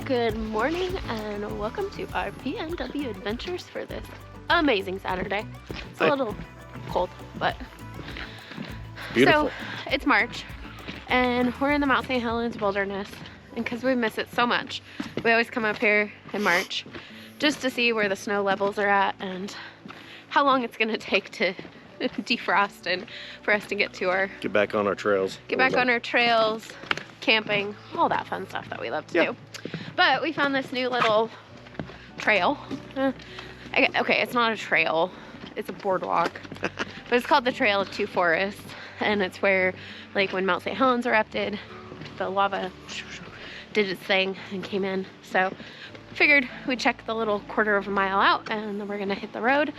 Good morning and welcome to our PNW adventures for this amazing Saturday. It's a little cold, but beautiful. So it's March and we're in the Mount St. Helens wilderness, and because we miss it so much, we always come up here in March just to see where the snow levels are at and how long it's going to take to defrost and for us to get back on our trails. Get back on our trails, camping, all that fun stuff that we love to do. But we found this new little trail. Okay, it's not a trail, it's a boardwalk. But it's called the Trail of Two Forests. And it's where, like, when Mount St. Helens erupted, the lava did its thing and came in. So figured we'd check the little quarter of a mile out and then we're gonna hit the road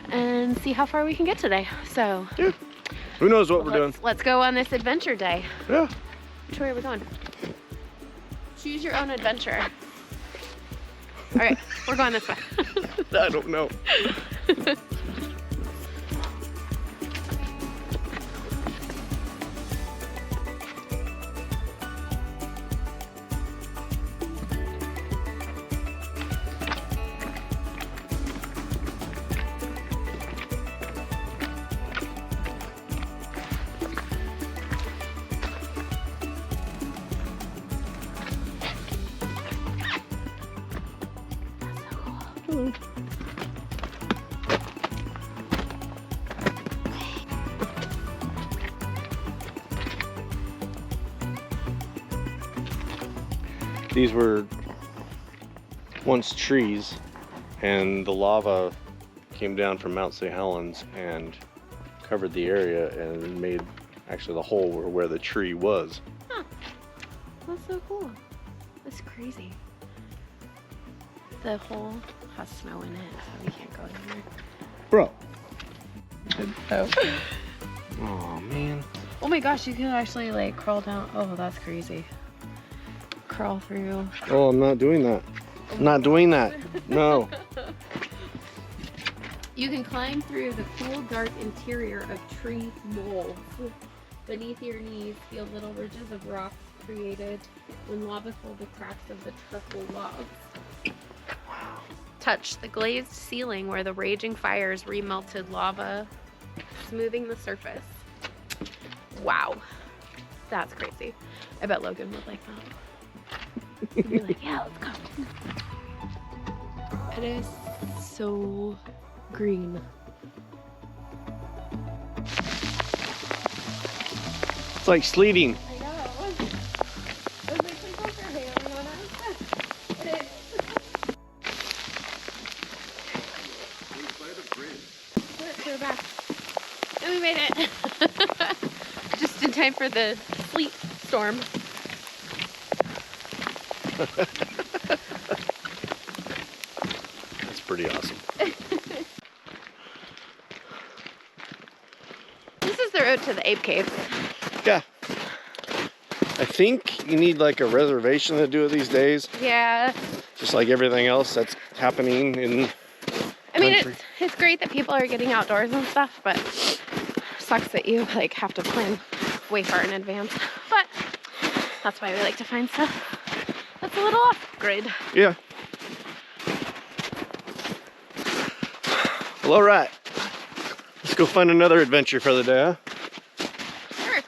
and see how far we can get today. So yeah, who knows what we're doing. Let's go on this adventure day. Yeah. Which way are we going? Choose your own adventure. All right, we're going this way. I don't know. These were once trees, and the lava came down from Mount St. Helens and covered the area and made actually the hole where the tree was. Huh. That's so cool. That's crazy. The hole has snow in it, so we can't go in there. Bro. Oh. Oh man. Oh my gosh, you can actually like crawl down. Oh, that's crazy. Crawl through. Oh, I'm not doing that. I'm not doing that. No. You can climb through the cool, dark interior of tree molds. Beneath your knees, feel little ridges of rocks created when lava filled the cracks of the trestle logs. Wow. Touch the glazed ceiling where the raging fires remelted lava, smoothing the surface. Wow. That's crazy. I bet Logan would like that. He'd be like, yeah, let's go. It is so green. It's like sleeting. I know. It was like some poker hailing on us. It is. We're back. And we made it. Just in time for the sleet storm. That's pretty awesome. This is the road to the Ape Cave. Yeah. I think you need like a reservation to do it these days. Yeah. Just like everything else that's happening in I mean, it's great that people are getting outdoors and stuff, but sucks that you like have to plan way far in advance. But that's why we like to find stuff that's a little off grid. Yeah. Well, all right. Let's go find another adventure for the day, huh? Sure.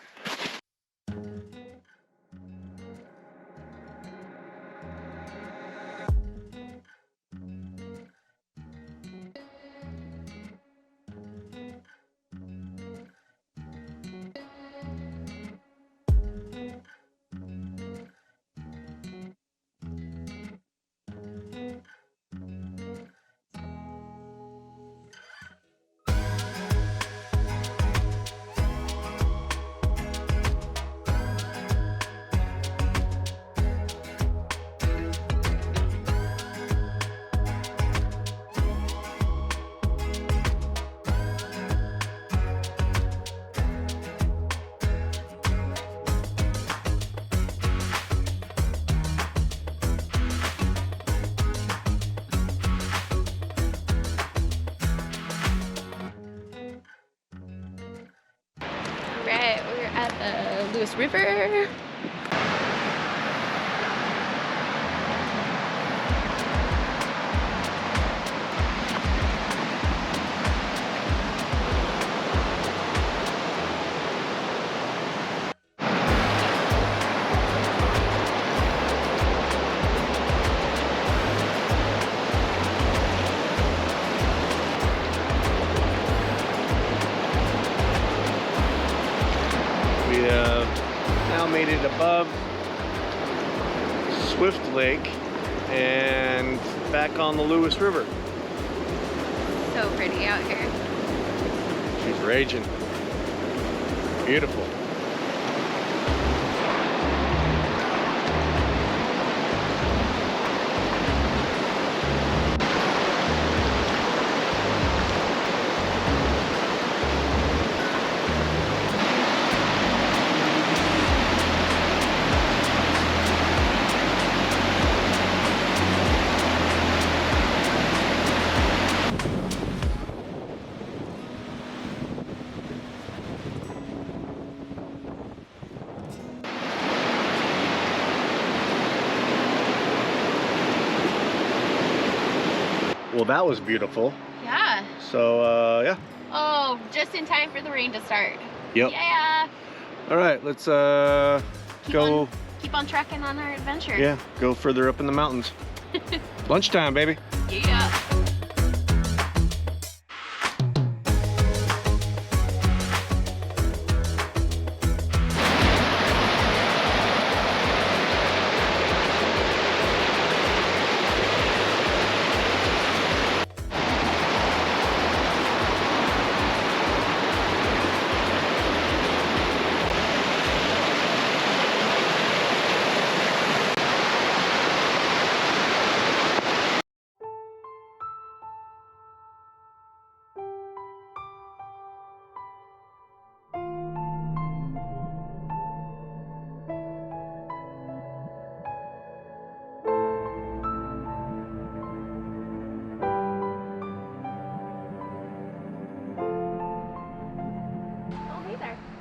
River. above Swift Lake and back on the Lewis River. So pretty out here. She's raging. Beautiful. Well, that was beautiful. Yeah. So, yeah. Oh, just in time for the rain to start. Yep. Yeah. All right, let's Keep on trekking on our adventure. Yeah, go further up in the mountains. Lunchtime, baby. Yeah.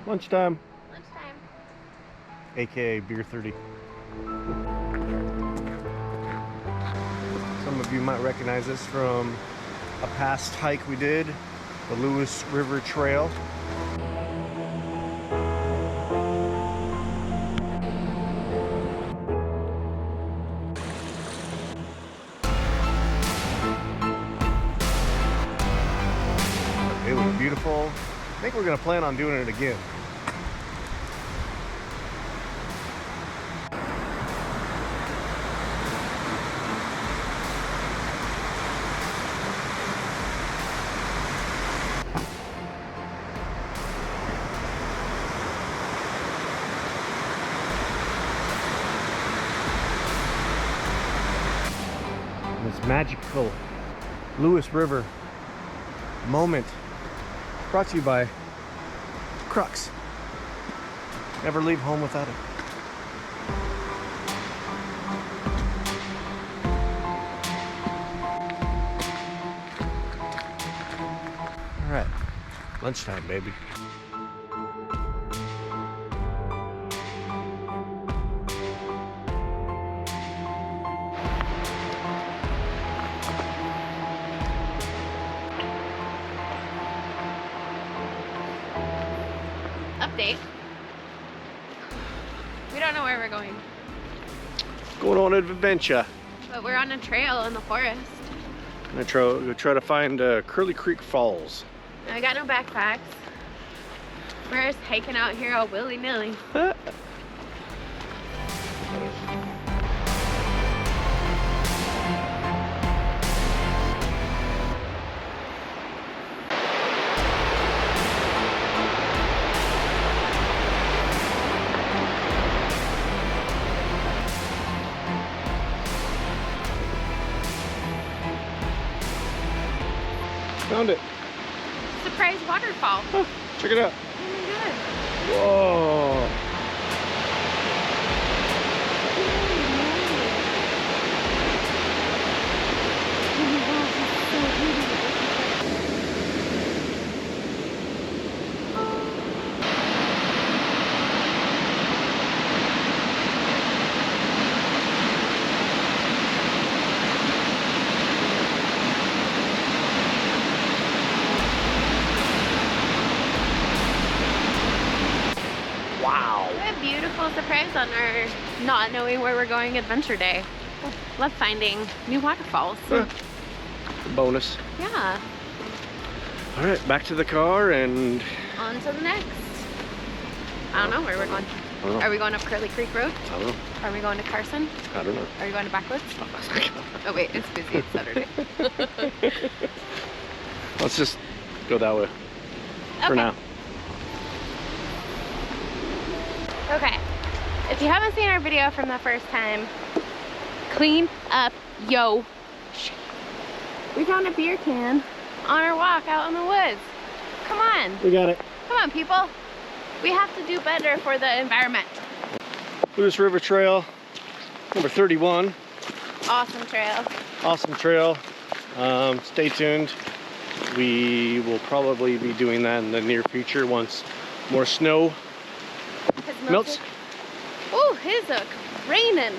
Lunchtime. Lunchtime. AKA Beer 30. Some of you might recognize this from a past hike we did, the Lewis River Trail. It was beautiful. I think we're going to plan on doing it again. This magical Lewis River moment brought to you by Crux. Never leave home without it. All right, lunchtime, baby. Update. We don't know where we're going, Going on an adventure. but we're on a trail in the forest. I'm gonna try to find Curly Creek Falls. And I got no backpacks. We're just hiking out here all willy-nilly. Found it. Surprise waterfall. Oh, check it out. Oh my god. Whoa. What a beautiful surprise on our not knowing where we're going adventure day. Love finding new waterfalls. Bonus. Yeah. All right, back to the car and On to the next. I don't know where we're going. I don't know. Are we going up Curly Creek Road? I don't know. Are we going to Carson? I don't know. Are we going to Backwoods? Oh wait, it's busy. It's Saturday. Let's just go that way for now. Okay. If you haven't seen our video from the first time, clean up yo. We found a beer can on our walk out in the woods. Come on. We got it. Come on, people. We have to do better for the environment. Buddhist River Trail, number 31. Awesome trail. Awesome trail. Stay tuned. We will probably be doing that in the near future once more snow melts. Ooh, it's raining.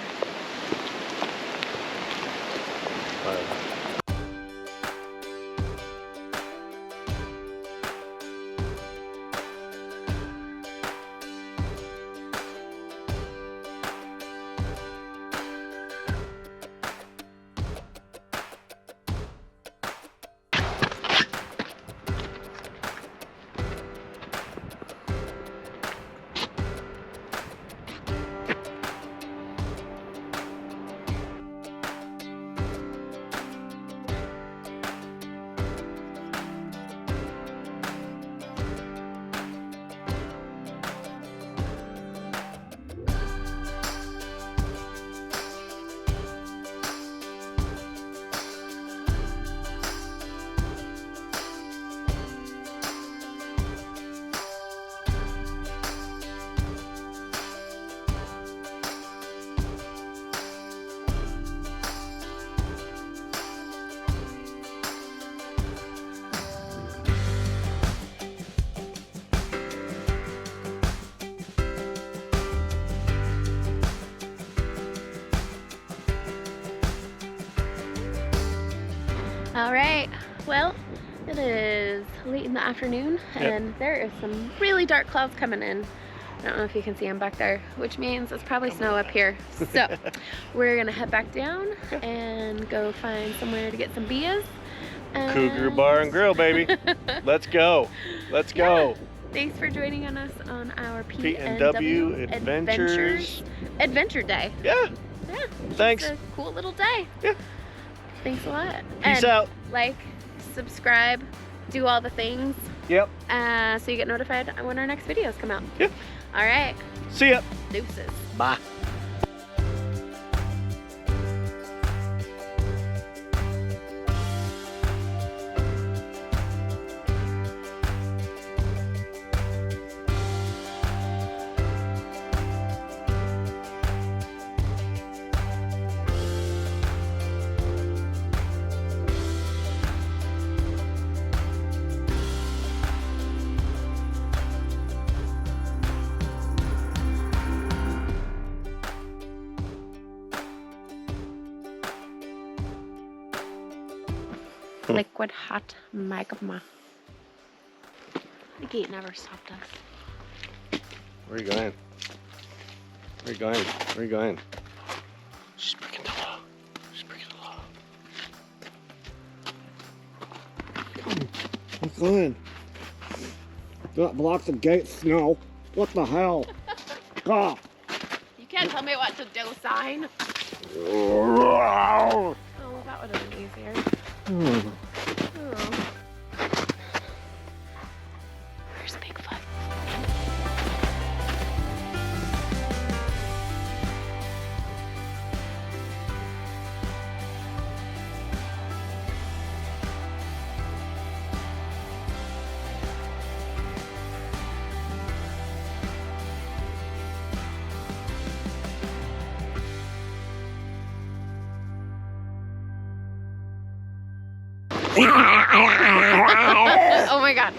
All right, well, it is late in the afternoon and there is some really dark clouds coming in. I don't know if you can see them back there, which means it's probably snow up here. So we're gonna head back down and go find somewhere to get some beers. Cougar Bar and Grill, baby. Let's go. Let's go. Thanks for joining us on our P&W Adventures Adventure Day. Yeah. Thanks. It's a cool little day. Yeah. Thanks a lot. Peace out. Like, subscribe, do all the things. Yep. So you get notified when our next videos come out. Yep. All right. See ya. Deuces. Bye. Liquid hot magma. The gate never stopped us. Where are you going? Where are you going? Where are you going? She's breaking the law. She's breaking the law. What's going? That blocks the gate, snow. What the hell? Ah. You can't tell me what to do, sign. Oh, that would have been easier. Oh. Where's Bigfoot? Oh my god.